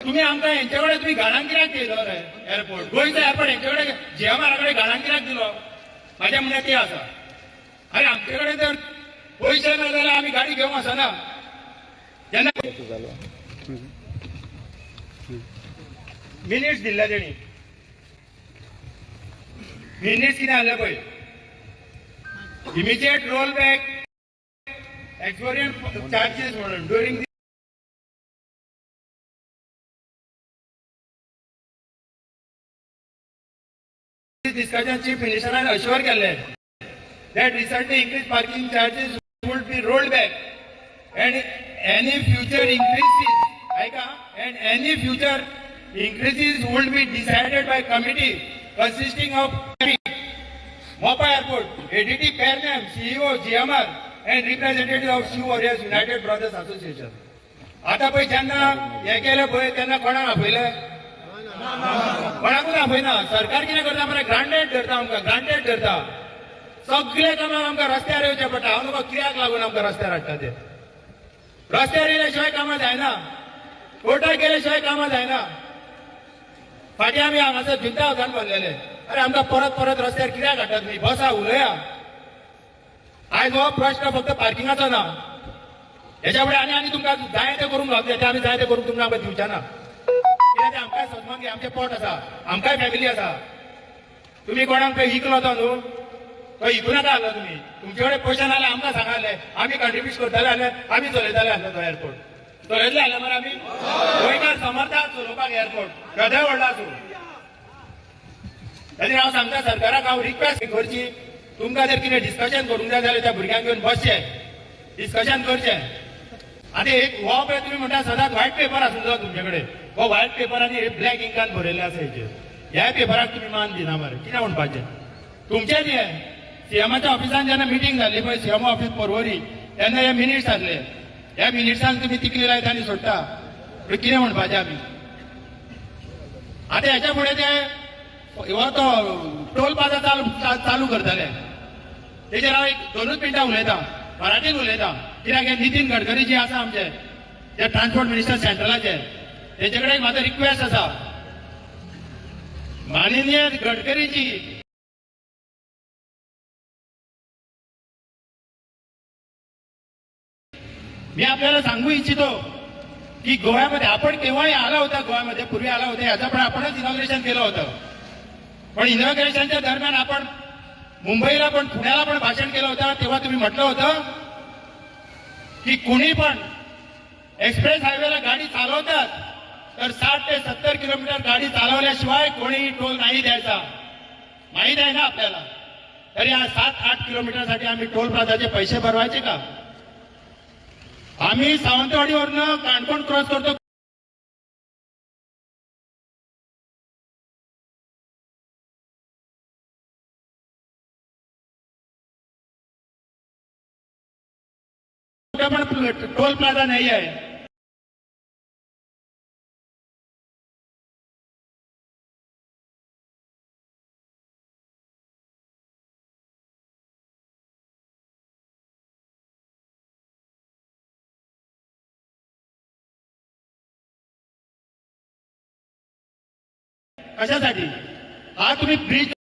तुम्ही आमकां यांच्याकडे तुम्ही घाणान कित्याक केलो रे एअरपोर्ट गोंयचो एअरपोर्ट यांच्याकडे जीएमआराकडे घाणान कित्याक दिलो माझ्या म्हणण्यात ते आसा अरे आमचे कडेन जर पयशे ना जाल्यार आमी गाडी घेवंक आसना जेन्ना मिनिट्स दिल्ले तेणी मिनिट्स कितें आहले पळय इमिजिएट रोल बॅक एक्सपोरियंट चार्जेस म्हणून during discussion chief minister has assured that recently increased parking charges would be rolled back and any future increases would be decided by committee consisting of Mopa Airport, ADT Pairnam, CEO, GMR and representative of Shoe Warriors United Brothers Association. आता पळय जेन्ना हे केले पळय तेन्ना कोणाक आपयलें कोणाकूच आपयना सरकार कितें करता मरे ग्रांटेड धरता आमकां ग्रांटेड धरता सगळे कामाक आमकां रस्त्यार येवचें पडटा हांव तुका कित्याक लागून आमकां रस्त्यार हाडटा ते रस्त्यार येयल्या शिवाय कामां जायना कोर्टाक गेल्या शिवाय कामां जायना फाटीं आमी हांगासर जुंता हावजान भरलेले अरे आमकां परत परत रस्त्यार कित्याक हाडटा तुमी बसा उलया आयज हो प्रश्न फक्त पार्किंगाचो ना हेच्या फुडें आनी तुमकां जाय तें करूंक गावतलें तें आमी जाय तें करूंक तुमकां आमकां दिवचे ना कित्याक आमकांय सजमान आमचें पोट आसा आमकांय फॅमिली आसा तुमी कोणाक पळय इकलो तो न्हू तो इकूं नाका आहलो तुमी तुमचे कडेन पयशे नाजाल्यार आमकां सांगाले आमी कंट्रिब्यूट करताले जाल्यार आमी चलयताले आहलो तो एअरपोर्ट चलयतले आहले मरे आमी गोंयकार समर्थ चलोवपाक एअरपोर्ट केदोय व्हडलो आसूं तेन्ना हांव सांगता सरकाराक हांव रिक्वेस्ट करची तुमकां जर कितें डिस्कशन करूंक जाय जाल्यार त्या भुरग्यांक घेवन बसचें डिस्कशन करचें आनी एक हो पळय तुमी म्हणटा सदांच व्हायट पेपर आसूंक जाय तुमचे कडेन हो व्हायट पेपर आनी ब्लॅक इंकान बरयल्ले आसा हेचेर ह्या पेपराक तुमी मान दिना मरे कितें म्हणपाचें तुमचेच हे सीएमाच्या ऑफिसान जेन्ना मिटींग जाल्ली पळय सीएम ऑफिस पर्वरी तेन्ना हे मिनिट्स जाल्ले ह्या मिनिट्सान तुमी तिकली लायता आनी सोडटा कितें म्हणपाचें आमी आतां हेच्या फुडें ते हो तो टोल प्लाझा चालू करतले तेजेर हांव एक 2 मिनटां उलयतां मराठीन उलयतां कित्याक हे नितीन गडकरी जे आसा आमचे ते ट्रान्सपोर्ट मिनिस्टर सेंट्रलाचे तेजे कडेन म्हाजो रिक्वेस्ट आसा माननीय गडकरीजी मी आपल्याला सांगू इच्छितो की गोव्यामध्ये आपण केव्हाही आला होता गोव्यामध्ये पूर्वी आला होता याचा पण आपणच इनॉग्रेशन केलं होतं पण इनॉग्रेशनच्या दरम्यान आपण मुंबईला पण पुण्याला पण भाषण केलं होतं तेव्हा तुम्ही म्हटलं होतं की कुणी पण एक्सप्रेस हायवेला गाडी चालवतात तर 60 ते 70 किलोमीटर गाडी चालवल्याशिवाय कोणीही टोल नाही द्यायचा माहीत आहे ना आपल्याला तरी या 7-8 किलोमीटरसाठी आम्ही टोल प्लाझाचे पैसे भरवायचे का आम्ही सावंतवाडीवरनं काणकोण क्रॉस करतो पण टोल प्लाझा नाही आहे कशासाठी हा तुम्ही ब्रिज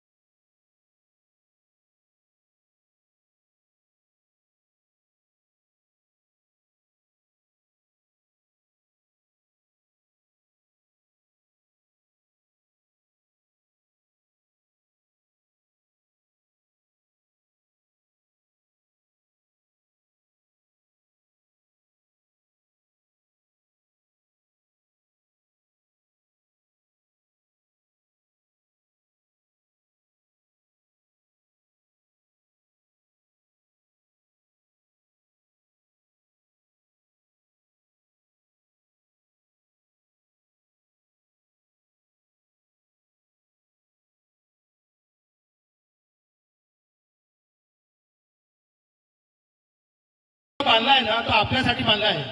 बांधलाय ना तो आपल्यासाठी बांधलाय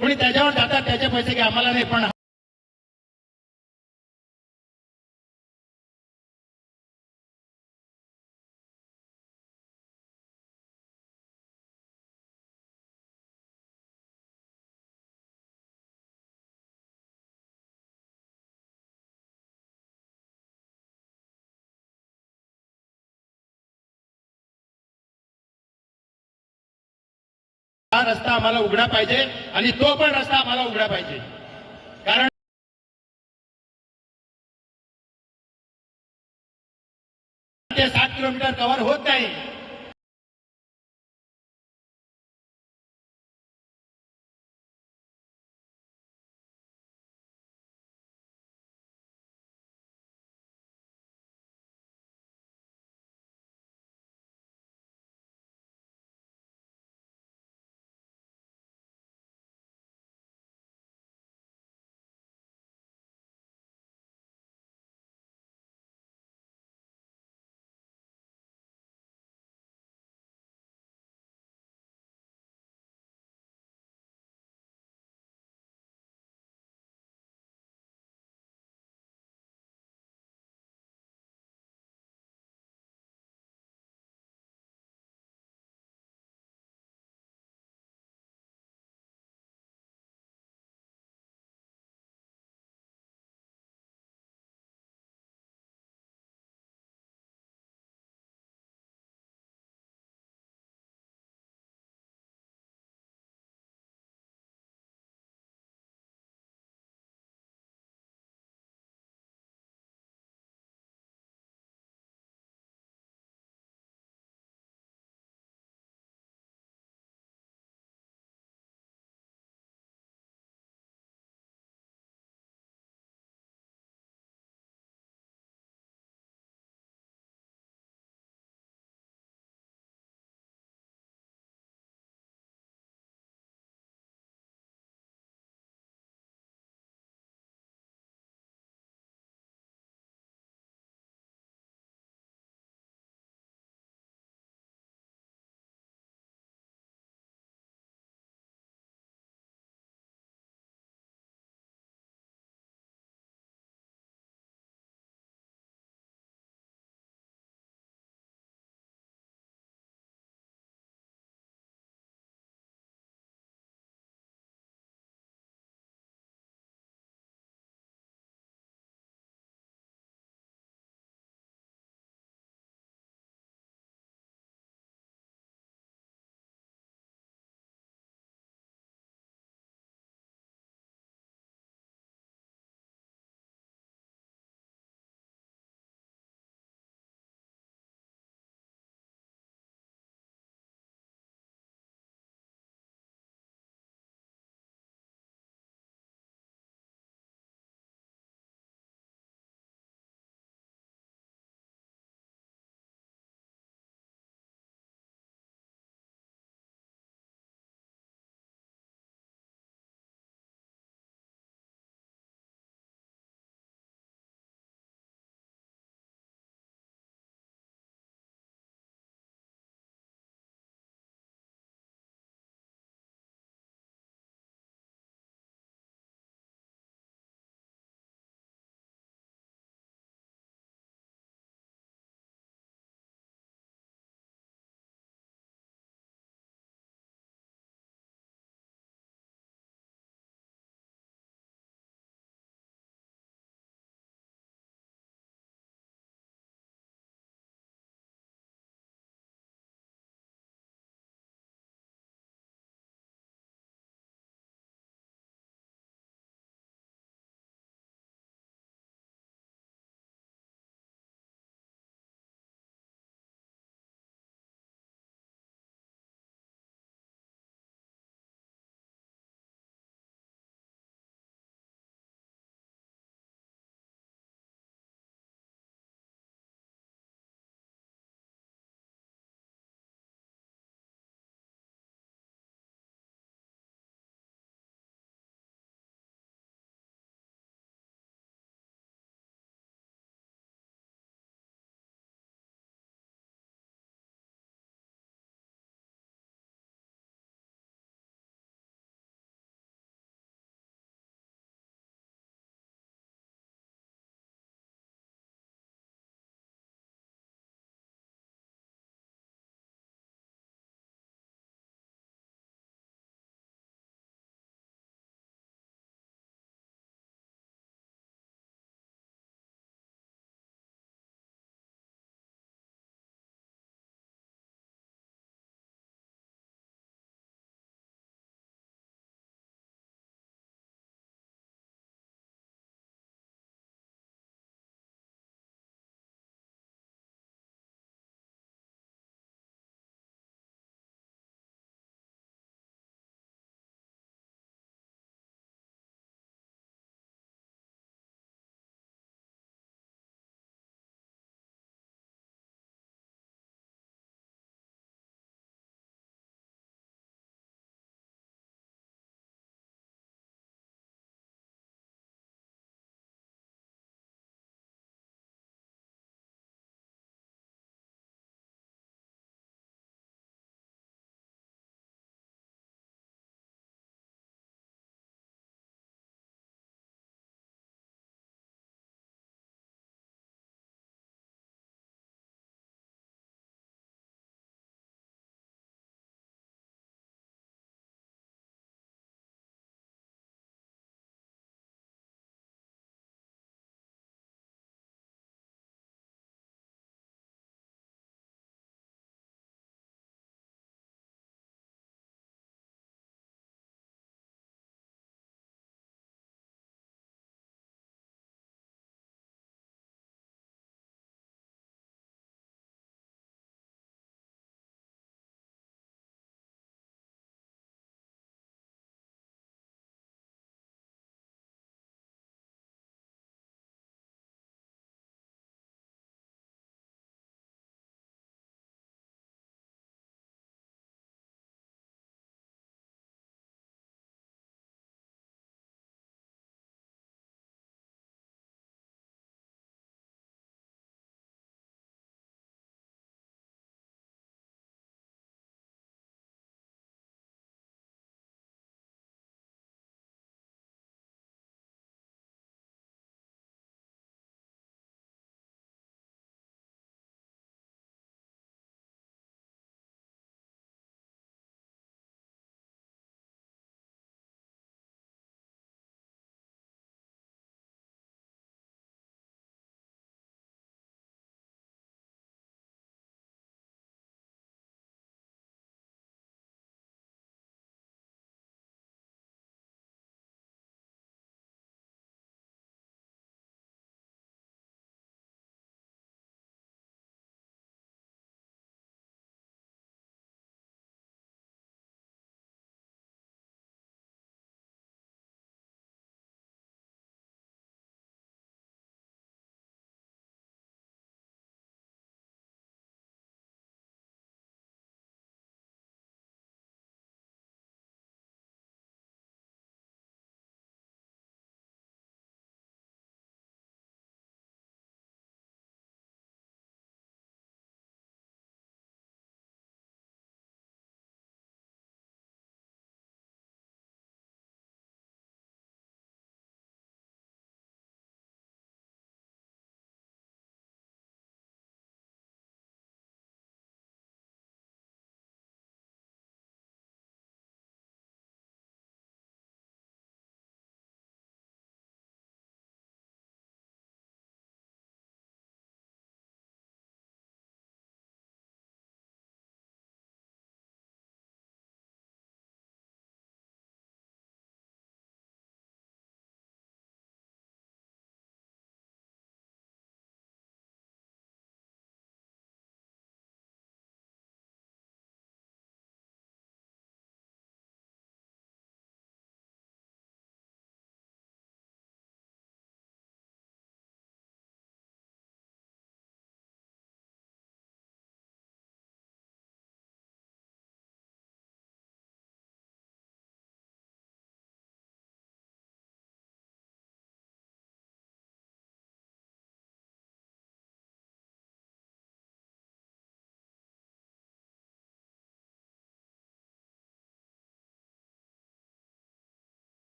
कोणी त्याच्यावर जातात त्याचे पैसे की आम्हाला नाही पण रस्ता आम्हाला उघडा पाहिजे आणि तो पण रस्ता आम्हाला उघडा पाहिजे. कारण ते 7 किलोमीटर कव्हर होत नाही.